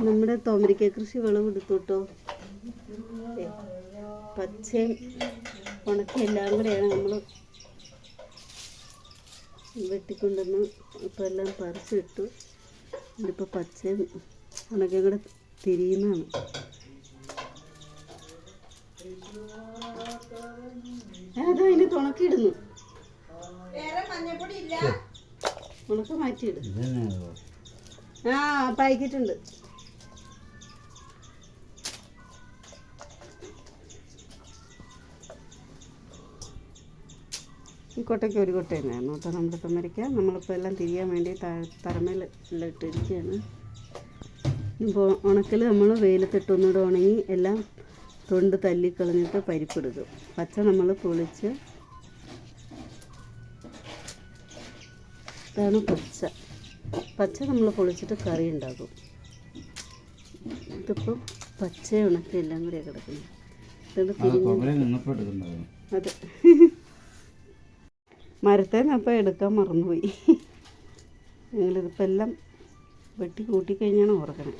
നമ്മുടെ തോമരിക്ക കൃഷി വിളവെടുത്തു കേട്ടോ. പച്ചയും ഉണക്കി എല്ലാം കൂടെയാണ് നമ്മൾ വെട്ടിക്കൊണ്ടുവന്ന് ഇപ്പോൾ എല്ലാം പറിച്ചിട്ടു. ഇതിപ്പോൾ പച്ചയും ഉണക്കയും കൂടെ തിരിയുന്നതാണ്. അതോ അതിന് തുണക്കിയിടുന്നു, ഉണക്ക മാറ്റിയിടും. ആ പായ്ക്കറ്റുണ്ട്. ഈ കൊട്ടയ്ക്ക് ഒരു കൊട്ട തന്നെയായിരുന്നു കേട്ടോ നമ്മുടെ തോമരിക്ക. നമ്മളിപ്പോൾ എല്ലാം തിരിയാൻ വേണ്ടി തറമേൽ എല്ലാം ഇട്ടിരിക്കുകയാണ്. ഇപ്പോൾ ഉണക്കൽ നമ്മൾ വെയിലത്തിട്ടൊന്നുകൂടെ ഉണങ്ങി എല്ലാം തൊണ്ട് തല്ലിക്കളഞ്ഞിട്ട് പരിപ്പെടുക്കും. പച്ച നമ്മൾ പൊളിച്ച്, ഇതാണ് പച്ച നമ്മൾ പൊളിച്ചിട്ട് കറി ഉണ്ടാക്കും. ഇതിപ്പം പച്ച ഉണക്ക എല്ലാം കൂടെ കിടക്കുന്നു. അതെ, മരത്തിൽ നിന്ന് അപ്പം എടുക്കാൻ മറന്നുപോയി. ഞങ്ങളിതിപ്പോൾ എല്ലാം വെട്ടി കൂട്ടിക്കഴിഞ്ഞാണ് ഓർക്കണേ.